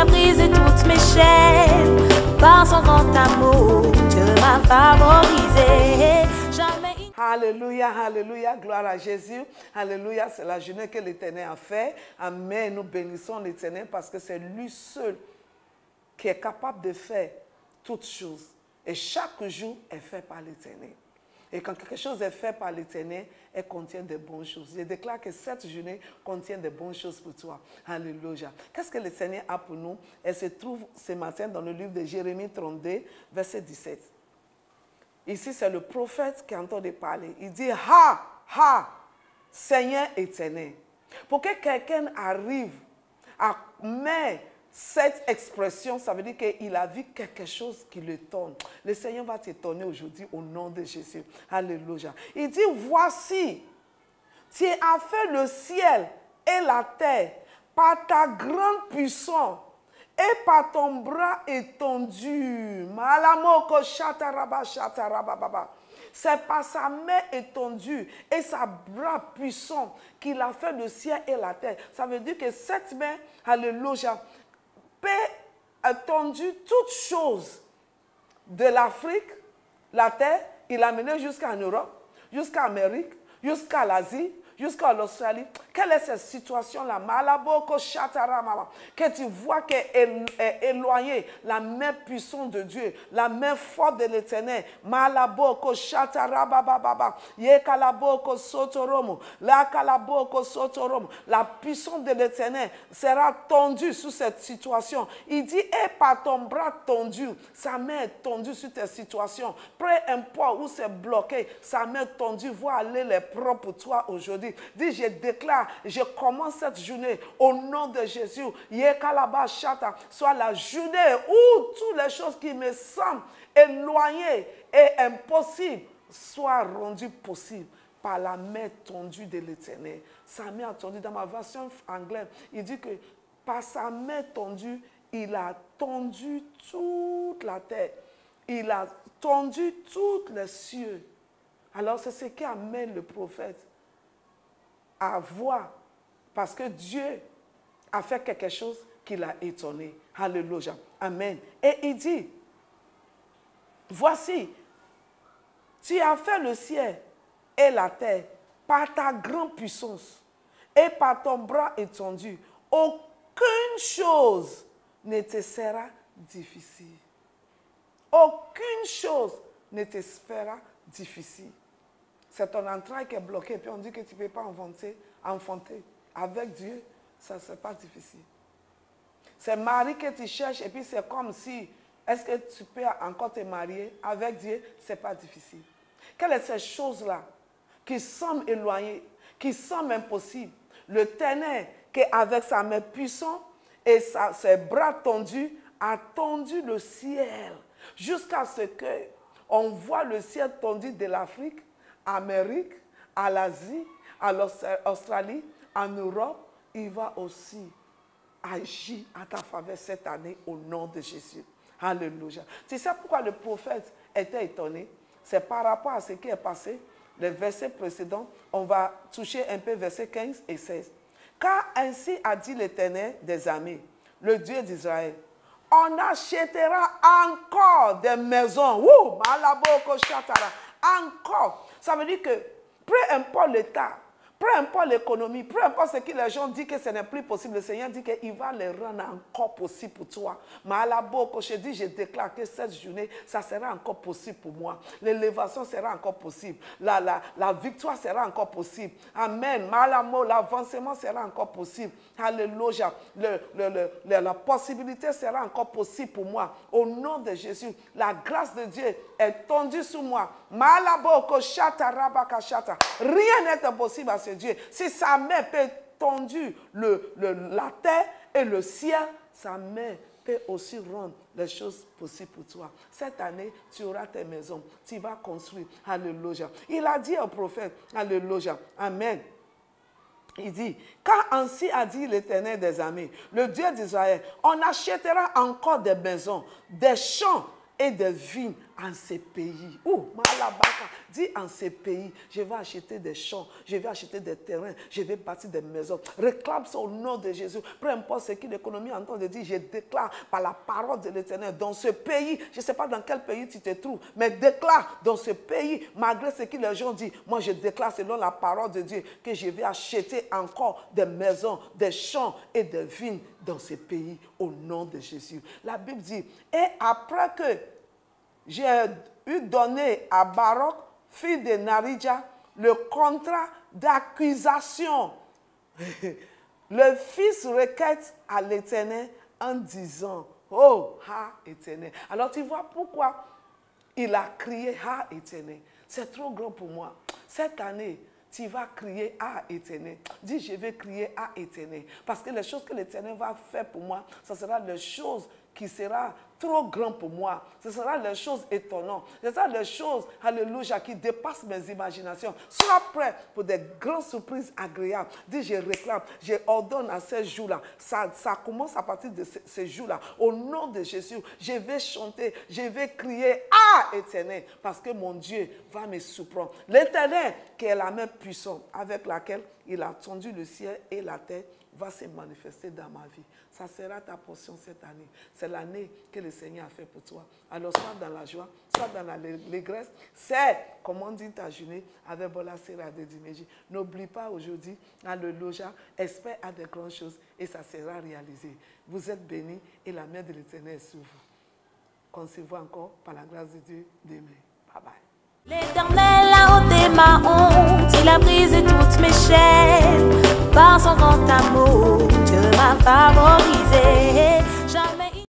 a brisé toutes mes chaînes. Par son grand amour, Dieu m'a favorisé. Jamais... Alléluia, alléluia, gloire à Jésus. Alléluia, c'est la journée que l'Éternel a fait. Amen, nous bénissons l'Éternel parce que c'est lui seul qui est capable de faire toutes choses. Et chaque jour est fait par l'Éternel. Et quand quelque chose est fait par l'Éternel, elle contient de bonnes choses. Je déclare que cette journée contient de bonnes choses pour toi. Alléluia. Qu'est-ce que l'Éternel a pour nous? Elle se trouve ce matin dans le livre de Jérémie 32, verset 17. Ici, c'est le prophète qui entend parler. Il dit, ha, ha, Seigneur éternel. Pour que quelqu'un arrive à mettre cette expression, ça veut dire qu'il a vu quelque chose qui le tourne. Le Seigneur va t'étonner aujourd'hui au nom de Jésus. Alléluia. Il dit, voici, tu as fait le ciel et la terre par ta grande puissance et par ton bras étendu. C'est par sa main étendue et sa bras puissant qu'il a fait le ciel et la terre. Ça veut dire que cette main, alléluia, peut étendu toutes choses de l'Afrique, la terre, il l'a mené jusqu'en Europe, jusqu'à l'Amérique, jusqu'à l'Asie, jusqu'à l'Australie. Quelle est cette situation-là? Que tu vois qu'elle est éloignée, la main puissante de Dieu, la main forte de l'Éternel. La puissance de l'Éternel sera tendue sur cette situation. Il dit, et par ton bras tendu, sa main est tendue sur cette situation. Peu importe où c'est bloqué, sa main tendue va aller les propres pour toi aujourd'hui. Dis, je déclare, je commence cette journée au nom de Jésus. Soit la journée où toutes les choses qui me semblent éloignées et impossibles soient rendues possibles par la main tendue de l'Éternel. Sa main tendue, dans ma version anglaise, il dit que par sa main tendue, il a tendu toute la terre. Il a tendu tous les cieux. Alors c'est ce qui amène le prophète à voir, parce que Dieu a fait quelque chose qui l'a étonné. Alléluia. Amen. Et il dit, voici, tu as fait le ciel et la terre par ta grande puissance et par ton bras étendu. Aucune chose ne te sera difficile. Aucune chose ne te sera difficile. C'est ton entraille qui est bloquée, puis on dit que tu ne peux pas enfanter. Avec Dieu, ça ne sera pas difficile. C'est Marie que tu cherches, et puis c'est comme si, est-ce que tu peux encore te marier? Avec Dieu, ce n'est pas difficile. Quelles sont ces choses-là qui semblent éloignées, qui semblent impossibles? Le Ténèbre, qui avec sa main puissante et ses bras tendus, a tendu le ciel, jusqu'à ce qu'on voit le ciel tendu de l'Afrique, Amérique, à l'Asie, à l'Australie, en Europe. Il va aussi agir à ta faveur cette année au nom de Jésus. Alléluia. Tu sais pourquoi le prophète était étonné? C'est par rapport à ce qui est passé. Les versets précédents, on va toucher un peu versets 15 et 16. Car ainsi a dit l'Éternel des armées, le Dieu d'Israël, on achètera encore des maisons. Encore. Ça veut dire que peu importe l'état, peu importe l'économie, peu importe ce que les gens disent que ce n'est plus possible, le Seigneur dit qu'il va les rendre encore possible pour toi. Mais à la boque, je dis, je déclare que cette journée, ça sera encore possible pour moi. L'élévation sera encore possible. La victoire sera encore possible. Amen. L'avancement sera encore possible. Alléluia. La possibilité sera encore possible pour moi. Au nom de Jésus, la grâce de Dieu est tendue sur moi. Rien n'est impossible à ce Dieu. Si sa main peut tendre la terre et le ciel, sa main peut aussi rendre les choses possibles pour toi. Cette année, tu auras tes maisons. Tu vas construire. Alléluia. Il a dit au prophète, alléluia. Amen. Il dit, car ainsi a dit l'Éternel des armées, le Dieu d'Israël, on achètera encore des maisons, des champs et des vignes en ces pays, Malabaka, dis en ces pays, je vais acheter des champs, je vais acheter des terrains, je vais bâtir des maisons. Réclame ça au nom de Jésus. Peu importe ce que l'économie entend de dire, je déclare par la parole de l'Éternel dans ce pays, je ne sais pas dans quel pays tu te trouves, mais déclare dans ce pays, malgré ce que les gens disent, moi je déclare selon la parole de Dieu que je vais acheter encore des maisons, des champs et des vignes dans ce pays au nom de Jésus. La Bible dit, et après que j'ai eu donné à Baruch, fils de Narija, le contrat d'accusation. Le fils requête à l'Éternel en disant, oh, ha, Éternel. Alors tu vois pourquoi il a crié, ah, Éternel. C'est trop grand pour moi. Cette année, tu vas crier, ah, Éternel. Dis, je vais crier, ah, Éternel. Parce que les choses que l'Éternel va faire pour moi, ce sera les choses qui sera trop grand pour moi. Ce sera les choses étonnantes. Ce sera les choses, alléluia, qui dépassent mes imaginations. Sois prêt pour des grandes surprises agréables. Dis, je réclame, je ordonne à ces jours-là. Ça commence à partir de ces jours-là. Au nom de Jésus, je vais chanter, je vais crier, ah, Éternel, parce que mon Dieu va me surprendre. L'Éternel, qui est la main puissante avec laquelle il a tendu le ciel et la terre, va se manifester dans ma vie. Ça sera ta portion cette année. C'est l'année que le Seigneur a fait pour toi. Alors, sois dans la joie, sois dans l'allégresse. C'est, comme on dit ta journée, avec Bola Sera de Diméji. N'oublie pas aujourd'hui, alléluia, espère à des grandes choses et ça sera réalisé. Vous êtes bénis et la main de l'Éternel est sur vous. Concevez encore par la grâce de Dieu demain. Bye bye. L'Éternel a ôté ma honte, il a brisé toutes mes chaînes. Par son grand amour, Dieu m'a favorisé.